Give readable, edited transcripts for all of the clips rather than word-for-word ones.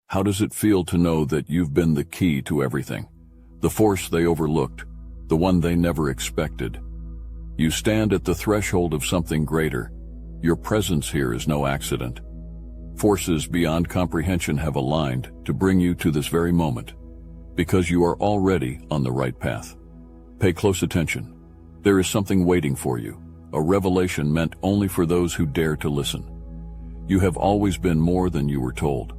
How does it feel to know that you've been the key to everything? The force they overlooked, the one they never expected. You stand at the threshold of something greater. Your presence here is no accident. Forces beyond comprehension have aligned to bring you to this very moment, because you are already on the right path. Pay close attention. There is something waiting for you, a revelation meant only for those who dare to listen. You have always been more than you were told.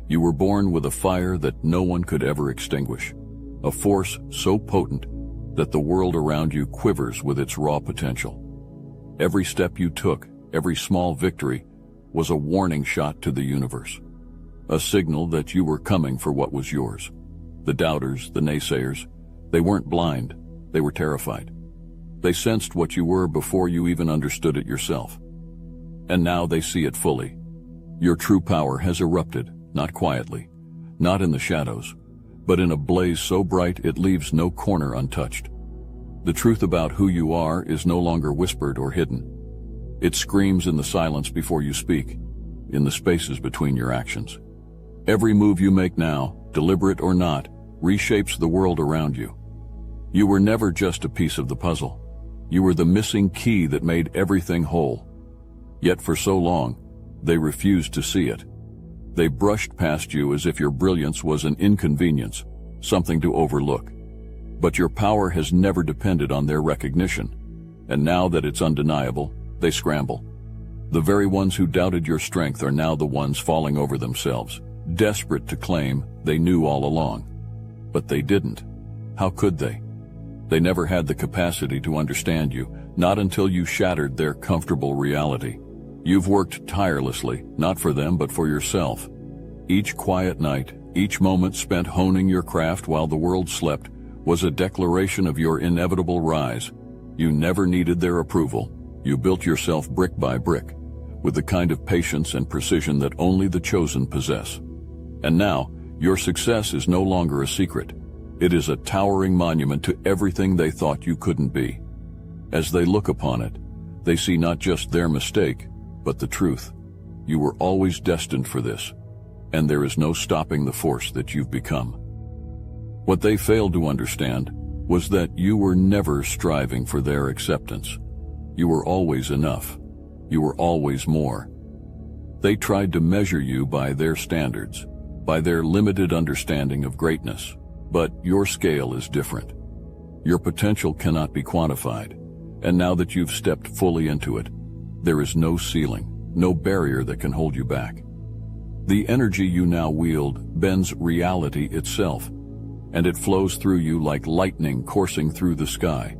You were born with a fire that no one could ever extinguish, a force so potent that the world around you quivers with its raw potential. Every step you took, every small victory, was a warning shot to the universe, a signal that you were coming for what was yours. The doubters, the naysayers, they weren't blind, they were terrified. They sensed what you were before you even understood it yourself. And now they see it fully. Your true power has erupted, not quietly, not in the shadows, but in a blaze so bright it leaves no corner untouched. The truth about who you are is no longer whispered or hidden. It screams in the silence before you speak, in the spaces between your actions. Every move you make now, deliberate or not, reshapes the world around you. You were never just a piece of the puzzle. You were the missing key that made everything whole. Yet for so long, they refused to see it. They brushed past you as if your brilliance was an inconvenience, something to overlook. But your power has never depended on their recognition, and now that it's undeniable, they scramble. The very ones who doubted your strength are now the ones falling over themselves, desperate to claim they knew all along. But they didn't. How could they? They never had the capacity to understand you, not until you shattered their comfortable reality. You've worked tirelessly, not for them but for yourself. Each quiet night, each moment spent honing your craft while the world slept, was a declaration of your inevitable rise. You never needed their approval. You built yourself brick by brick, with the kind of patience and precision that only the chosen possess. And now, your success is no longer a secret. It is a towering monument to everything they thought you couldn't be. As they look upon it, they see not just their mistake, but the truth. You were always destined for this, and there is no stopping the force that you've become. What they failed to understand was that you were never striving for their acceptance. You were always enough. You were always more. They tried to measure you by their standards, by their limited understanding of greatness. But your scale is different. Your potential cannot be quantified, and now that you've stepped fully into it, there is no ceiling, no barrier that can hold you back. The energy you now wield bends reality itself, and it flows through you like lightning coursing through the sky,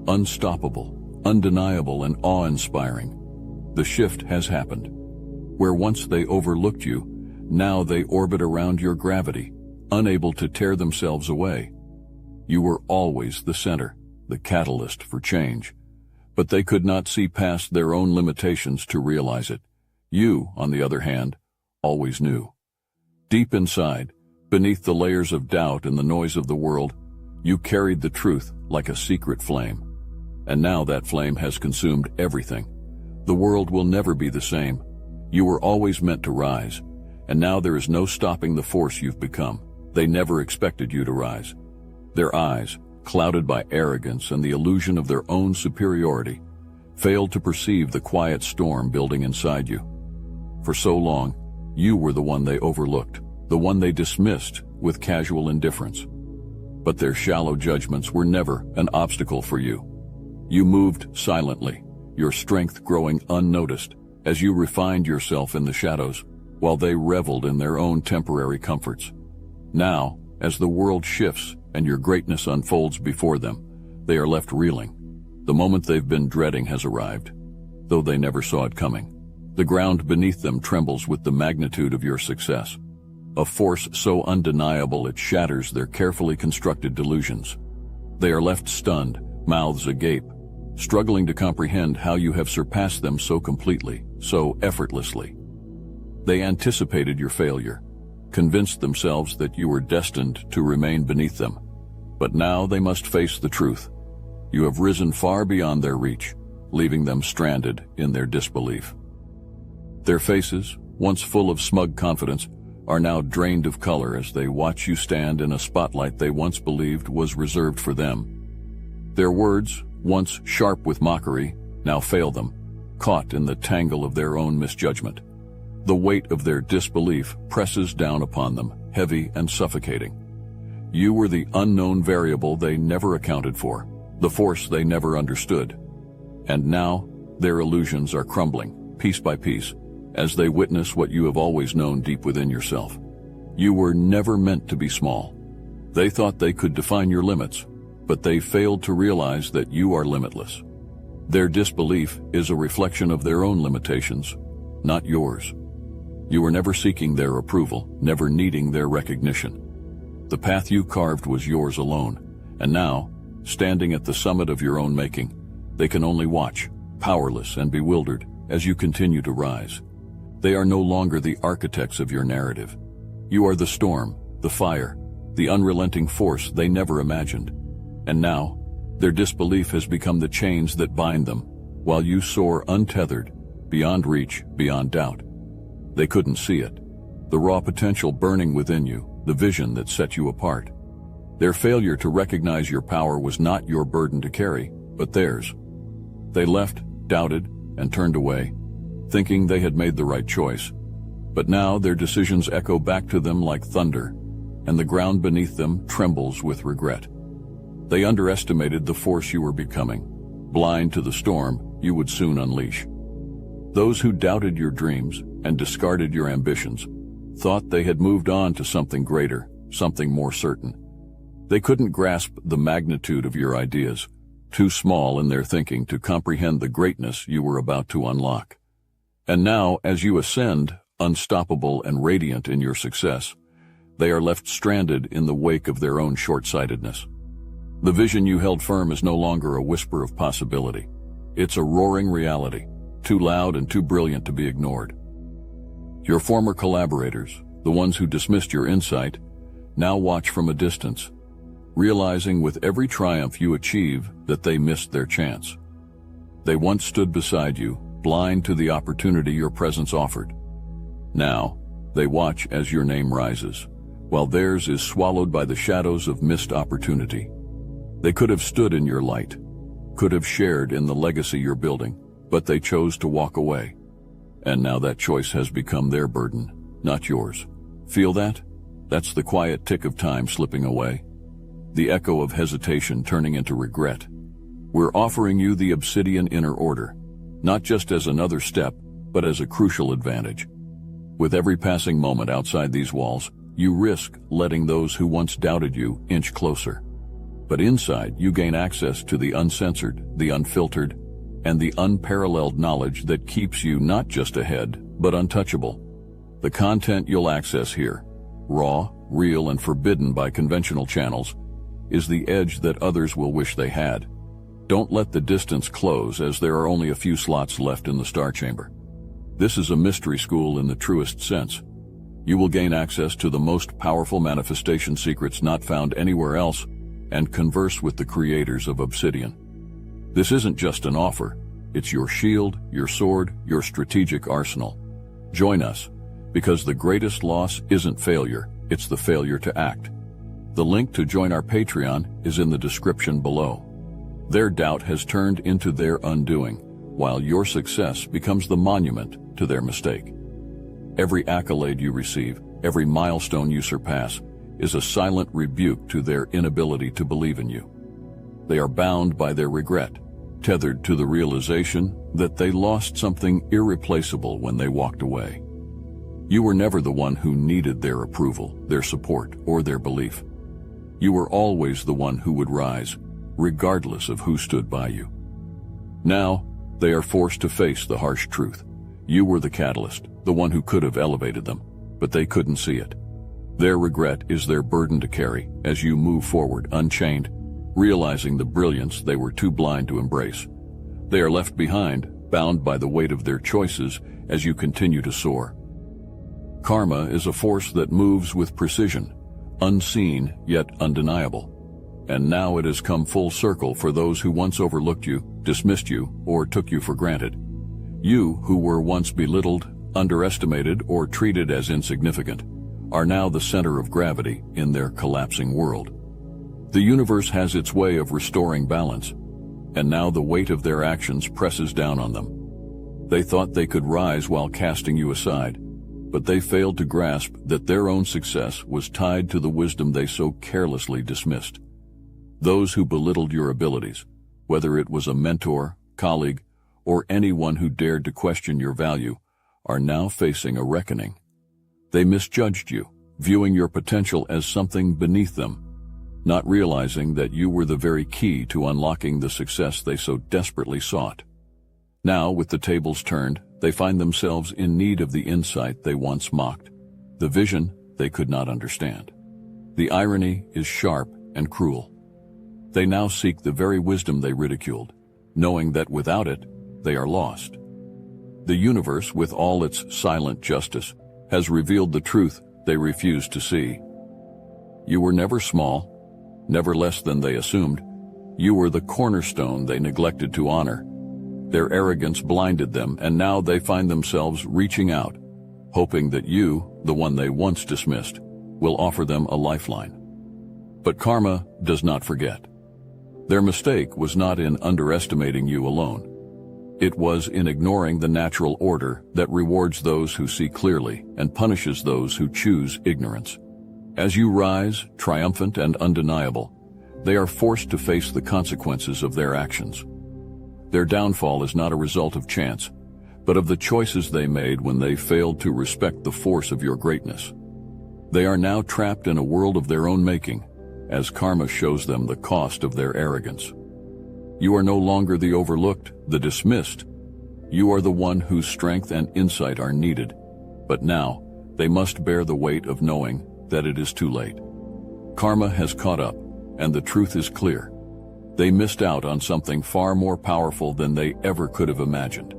unstoppable, undeniable, and awe-inspiring. The shift has happened. Where once they overlooked you, now they orbit around your gravity, unable to tear themselves away. You were always the center, the catalyst for change, but they could not see past their own limitations to realize it. You, on the other hand, always knew. Deep inside, beneath the layers of doubt and the noise of the world, you carried the truth like a secret flame. And now that flame has consumed everything. The world will never be the same. You were always meant to rise, and now there is no stopping the force you've become. They never expected you to rise. Their eyes, clouded by arrogance and the illusion of their own superiority, failed to perceive the quiet storm building inside you. For so long, you were the one they overlooked, the one they dismissed with casual indifference. But their shallow judgments were never an obstacle for you. You moved silently, your strength growing unnoticed, as you refined yourself in the shadows, while they reveled in their own temporary comforts. Now, as the world shifts and your greatness unfolds before them, they are left reeling. The moment they've been dreading has arrived, though they never saw it coming. The ground beneath them trembles with the magnitude of your success, a force so undeniable it shatters their carefully constructed delusions. They are left stunned, mouths agape, struggling to comprehend how you have surpassed them so completely, so effortlessly. They anticipated your failure, convinced themselves that you were destined to remain beneath them. But now they must face the truth. You have risen far beyond their reach, leaving them stranded in their disbelief. Their faces, once full of smug confidence, are now drained of color as they watch you stand in a spotlight they once believed was reserved for them. Their words, once sharp with mockery, now fail them, caught in the tangle of their own misjudgment. The weight of their disbelief presses down upon them, heavy and suffocating. You were the unknown variable they never accounted for, the force they never understood. And now, their illusions are crumbling, piece by piece, as they witness what you have always known deep within yourself. You were never meant to be small. They thought they could define your limits, but they failed to realize that you are limitless. Their disbelief is a reflection of their own limitations, not yours. You were never seeking their approval, never needing their recognition. The path you carved was yours alone, and now, standing at the summit of your own making, they can only watch, powerless and bewildered, as you continue to rise. They are no longer the architects of your narrative. You are the storm, the fire, the unrelenting force they never imagined. And now, their disbelief has become the chains that bind them, while you soar untethered, beyond reach, beyond doubt. They couldn't see it, the raw potential burning within you, the vision that set you apart. Their failure to recognize your power was not your burden to carry, but theirs. They left, doubted, and turned away, thinking they had made the right choice. But now their decisions echo back to them like thunder, and the ground beneath them trembles with regret. They underestimated the force you were becoming, blind to the storm you would soon unleash. Those who doubted your dreams and discarded your ambitions thought they had moved on to something greater, something more certain. They couldn't grasp the magnitude of your ideas, too small in their thinking to comprehend the greatness you were about to unlock. And now, as you ascend, unstoppable and radiant in your success, they are left stranded in the wake of their own short-sightedness. The vision you held firm is no longer a whisper of possibility. It's a roaring reality, too loud and too brilliant to be ignored. Your former collaborators, the ones who dismissed your insight, now watch from a distance, realizing with every triumph you achieve that they missed their chance. They once stood beside you, blind to the opportunity your presence offered. Now, they watch as your name rises, while theirs is swallowed by the shadows of missed opportunity. They could have stood in your light, could have shared in the legacy you're building, but they chose to walk away. And now that choice has become their burden, not yours. Feel that? That's the quiet tick of time slipping away. The echo of hesitation turning into regret. We're offering you the Obsidian Inner Order, not just as another step, but as a crucial advantage. With every passing moment outside these walls, you risk letting those who once doubted you inch closer. But inside, you gain access to the uncensored, the unfiltered, and the unparalleled knowledge that keeps you not just ahead, but untouchable. The content you'll access here, raw, real, and forbidden by conventional channels, is the edge that others will wish they had. Don't let the distance close, as there are only a few slots left in the Star Chamber. This is a mystery school in the truest sense. You will gain access to the most powerful manifestation secrets not found anywhere else, and converse with the creators of Obsidian. This isn't just an offer, it's your shield, your sword, your strategic arsenal. Join us, because the greatest loss isn't failure, it's the failure to act. The link to join our Patreon is in the description below. Their doubt has turned into their undoing, while your success becomes the monument to their mistake. Every accolade you receive, every milestone you surpass, is a silent rebuke to their inability to believe in you. They are bound by their regret, tethered to the realization that they lost something irreplaceable when they walked away. You were never the one who needed their approval, their support, or their belief. You were always the one who would rise, regardless of who stood by you. Now, they are forced to face the harsh truth. You were the catalyst, the one who could have elevated them, but they couldn't see it. Their regret is their burden to carry as you move forward unchained, realizing the brilliance they were too blind to embrace. They are left behind, bound by the weight of their choices as you continue to soar. Karma is a force that moves with precision, unseen yet undeniable. And now it has come full circle for those who once overlooked you, dismissed you, or took you for granted. You, who were once belittled, underestimated, or treated as insignificant, are now the center of gravity in their collapsing world. The universe has its way of restoring balance, and now the weight of their actions presses down on them. They thought they could rise while casting you aside, but they failed to grasp that their own success was tied to the wisdom they so carelessly dismissed. Those who belittled your abilities, whether it was a mentor, colleague, or anyone who dared to question your value, are now facing a reckoning. They misjudged you, viewing your potential as something beneath them, not realizing that you were the very key to unlocking the success they so desperately sought. Now, with the tables turned, they find themselves in need of the insight they once mocked, the vision they could not understand. The irony is sharp and cruel. They now seek the very wisdom they ridiculed, knowing that without it, they are lost. The universe, with all its silent justice, has revealed the truth they refused to see. You were never small, never less than they assumed. You were the cornerstone they neglected to honor. Their arrogance blinded them, and now they find themselves reaching out, hoping that you, the one they once dismissed, will offer them a lifeline. But karma does not forget. Their mistake was not in underestimating you alone. It was in ignoring the natural order that rewards those who see clearly and punishes those who choose ignorance. As you rise, triumphant and undeniable, they are forced to face the consequences of their actions. Their downfall is not a result of chance, but of the choices they made when they failed to respect the force of your greatness. They are now trapped in a world of their own making, as karma shows them the cost of their arrogance. You are no longer the overlooked, the dismissed. You are the one whose strength and insight are needed, but now they must bear the weight of knowing that it is too late. Karma has caught up, and the truth is clear. They missed out on something far more powerful than they ever could have imagined.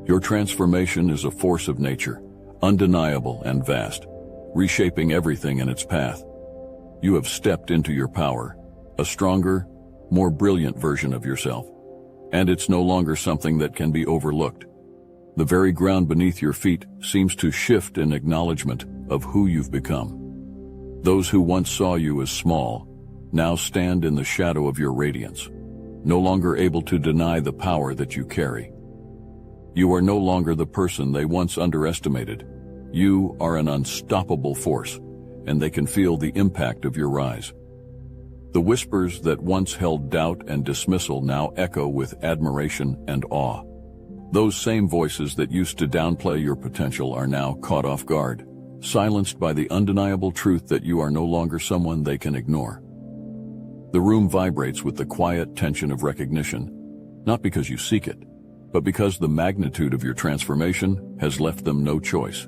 Your transformation is a force of nature, undeniable and vast, reshaping everything in its path. You have stepped into your power, a stronger, more brilliant version of yourself, and it's no longer something that can be overlooked. The very ground beneath your feet seems to shift in acknowledgement of who you've become. Those who once saw you as small now stand in the shadow of your radiance, no longer able to deny the power that you carry. You are no longer the person they once underestimated. You are an unstoppable force, and they can feel the impact of your rise. The whispers that once held doubt and dismissal now echo with admiration and awe. Those same voices that used to downplay your potential are now caught off guard, silenced by the undeniable truth that you are no longer someone they can ignore. The room vibrates with the quiet tension of recognition, not because you seek it, but because the magnitude of your transformation has left them no choice.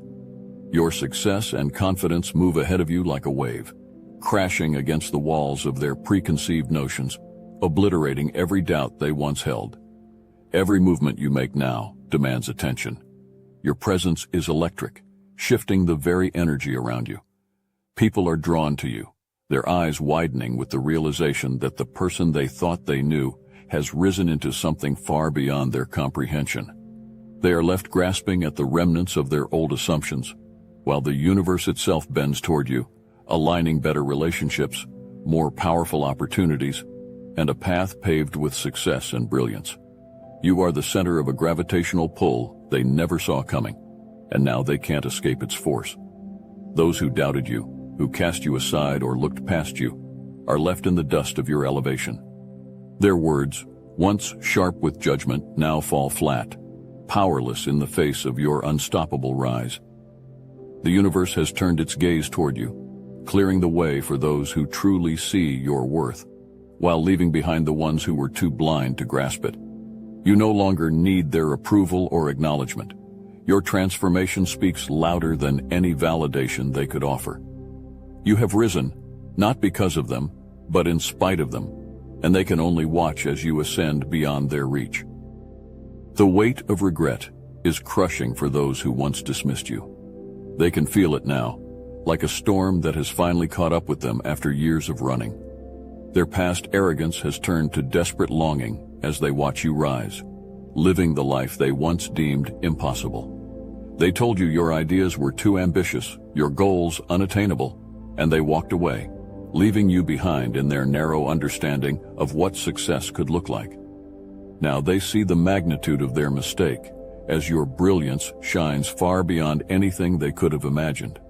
Your success and confidence move ahead of you like a wave, crashing against the walls of their preconceived notions, obliterating every doubt they once held. Every movement you make now demands attention. Your presence is electric, shifting the very energy around you. People are drawn to you, their eyes widening with the realization that the person they thought they knew has risen into something far beyond their comprehension. They are left grasping at the remnants of their old assumptions, while the universe itself bends toward you, aligning better relationships, more powerful opportunities, and a path paved with success and brilliance. You are the center of a gravitational pull they never saw coming, and now they can't escape its force. Those who doubted you, who cast you aside or looked past you, are left in the dust of your elevation. Their words, once sharp with judgment, now fall flat, powerless in the face of your unstoppable rise. The universe has turned its gaze toward you, clearing the way for those who truly see your worth, while leaving behind the ones who were too blind to grasp it. You no longer need their approval or acknowledgement. Your transformation speaks louder than any validation they could offer. You have risen, not because of them, but in spite of them, and they can only watch as you ascend beyond their reach. The weight of regret is crushing for those who once dismissed you. They can feel it now, like a storm that has finally caught up with them after years of running. Their past arrogance has turned to desperate longing as they watch you rise, living the life they once deemed impossible. They told you your ideas were too ambitious, your goals unattainable, and they walked away, leaving you behind in their narrow understanding of what success could look like. Now they see the magnitude of their mistake, as your brilliance shines far beyond anything they could have imagined.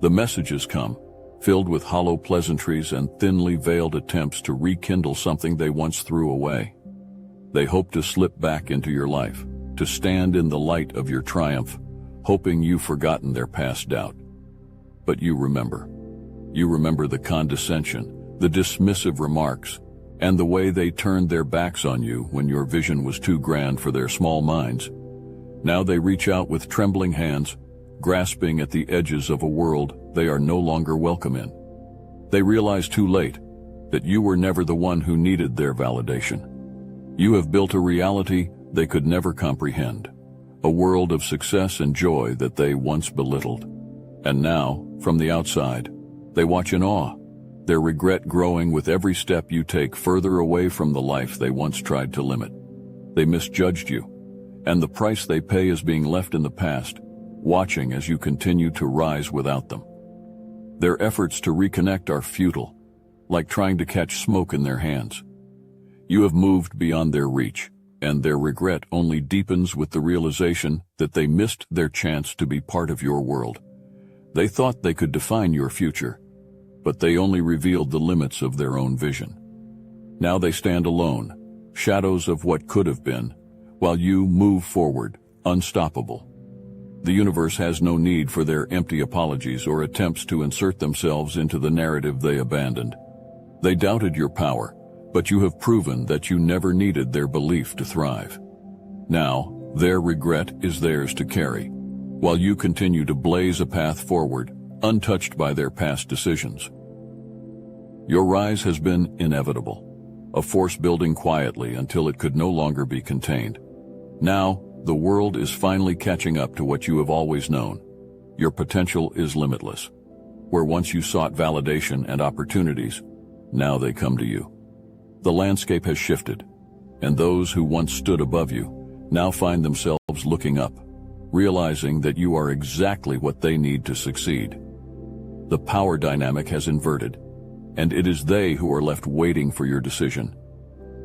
The messages come, filled with hollow pleasantries and thinly veiled attempts to rekindle something they once threw away. They hope to slip back into your life, to stand in the light of your triumph, hoping you've forgotten their past doubt. But you remember. You remember the condescension, the dismissive remarks, and the way they turned their backs on you when your vision was too grand for their small minds. Now they reach out with trembling hands, grasping at the edges of a world they are no longer welcome in. They realize too late that you were never the one who needed their validation. You have built a reality they could never comprehend, a world of success and joy that they once belittled. And now, from the outside, they watch in awe, their regret growing with every step you take further away from the life they once tried to limit. They misjudged you, and the price they pay is being left in the past, watching as you continue to rise without them. Their efforts to reconnect are futile, like trying to catch smoke in their hands. You have moved beyond their reach, and their regret only deepens with the realization that they missed their chance to be part of your world. They thought they could define your future, but they only revealed the limits of their own vision. Now they stand alone, shadows of what could have been, while you move forward, unstoppable. The universe has no need for their empty apologies or attempts to insert themselves into the narrative they abandoned. They doubted your power, but you have proven that you never needed their belief to thrive. Now, their regret is theirs to carry, while you continue to blaze a path forward, untouched by their past decisions. Your rise has been inevitable, a force building quietly until it could no longer be contained. Now, the world is finally catching up to what you have always known. Your potential is limitless. Where once you sought validation and opportunities, now they come to you. The landscape has shifted, and those who once stood above you now find themselves looking up, realizing that you are exactly what they need to succeed. The power dynamic has inverted, and it is they who are left waiting for your decision,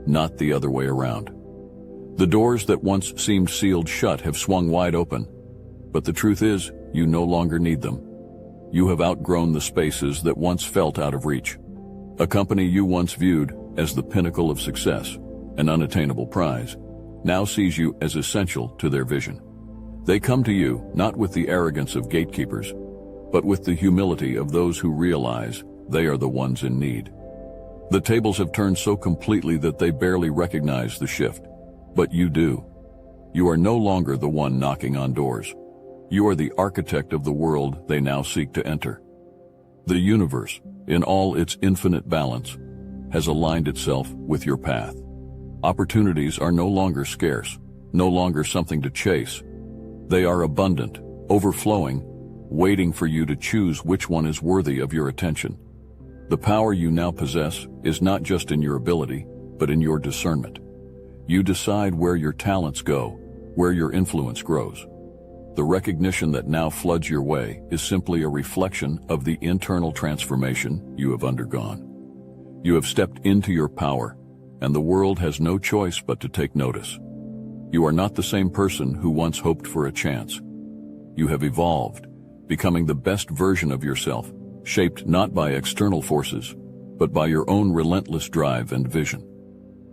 not the other way around. The doors that once seemed sealed shut have swung wide open, but the truth is, you no longer need them. You have outgrown the spaces that once felt out of reach. A company you once viewed as the pinnacle of success, an unattainable prize, now sees you as essential to their vision. They come to you not with the arrogance of gatekeepers, but with the humility of those who realize they are the ones in need. The tables have turned so completely that they barely recognize the shift, but you do. You are no longer the one knocking on doors. You are the architect of the world they now seek to enter. The universe, in all its infinite balance, has aligned itself with your path. Opportunities are no longer scarce, no longer something to chase. They are abundant, overflowing, waiting for you to choose which one is worthy of your attention. The power you now possess is not just in your ability, but in your discernment. You decide where your talents go, where your influence grows. The recognition that now floods your way is simply a reflection of the internal transformation you have undergone. You have stepped into your power, and the world has no choice but to take notice. You are not the same person who once hoped for a chance. You have evolved, becoming the best version of yourself, shaped not by external forces, but by your own relentless drive and vision.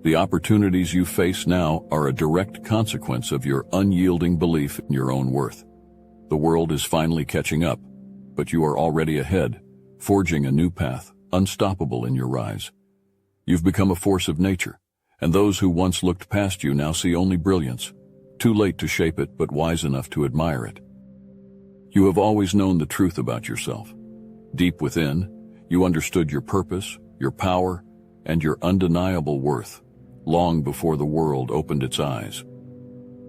The opportunities you face now are a direct consequence of your unyielding belief in your own worth. The world is finally catching up, but you are already ahead, forging a new path, unstoppable in your rise. You've become a force of nature, and those who once looked past you now see only brilliance, too late to shape it but wise enough to admire it. You have always known the truth about yourself. Deep within, you understood your purpose, your power, and your undeniable worth, long before the world opened its eyes.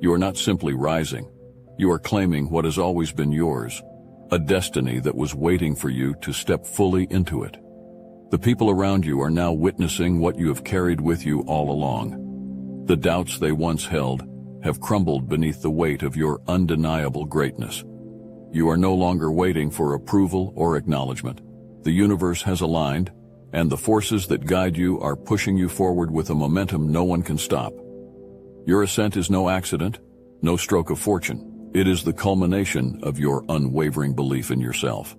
You are not simply rising, you are claiming what has always been yours, a destiny that was waiting for you to step fully into it. The people around you are now witnessing what you have carried with you all along. The doubts they once held, have crumbled beneath the weight of your undeniable greatness. You are no longer waiting for approval or acknowledgement. The universe has aligned, and the forces that guide you are pushing you forward with a momentum no one can stop. Your ascent is no accident, no stroke of fortune. It is the culmination of your unwavering belief in yourself.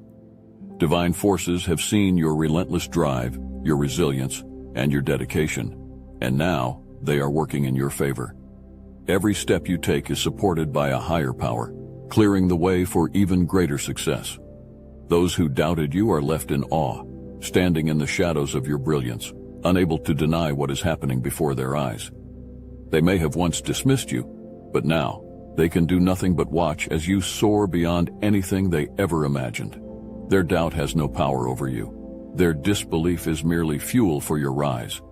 Divine forces have seen your relentless drive, your resilience, and your dedication, and now they are working in your favor. Every step you take is supported by a higher power, clearing the way for even greater success. Those who doubted you are left in awe, standing in the shadows of your brilliance, unable to deny what is happening before their eyes. They may have once dismissed you, but now they can do nothing but watch as you soar beyond anything they ever imagined. Their doubt has no power over you. Their disbelief is merely fuel for your rise.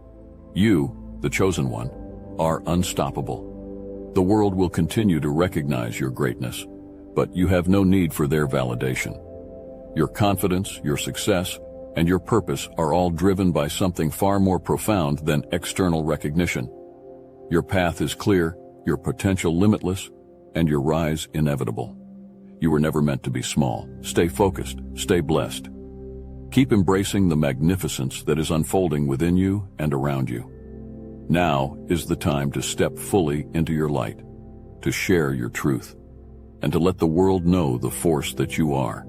You, the chosen one, are unstoppable. The world will continue to recognize your greatness, but you have no need for their validation. Your confidence, your success, and your purpose are all driven by something far more profound than external recognition. Your path is clear, your potential limitless, and your rise inevitable. You were never meant to be small. Stay focused, stay blessed. Keep embracing the magnificence that is unfolding within you and around you. Now is the time to step fully into your light, to share your truth, and to let the world know the force that you are.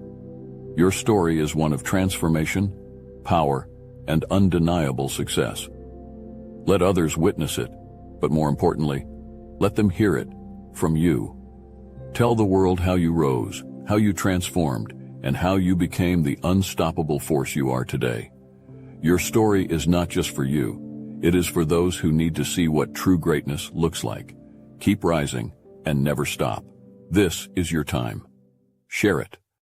Your story is one of transformation, power, and undeniable success. Let others witness it, but more importantly, let them hear it from you. Tell the world how you rose, how you transformed, and how you became the unstoppable force you are today. Your story is not just for you, it is for those who need to see what true greatness looks like. Keep rising and never stop. This is your time. Share it.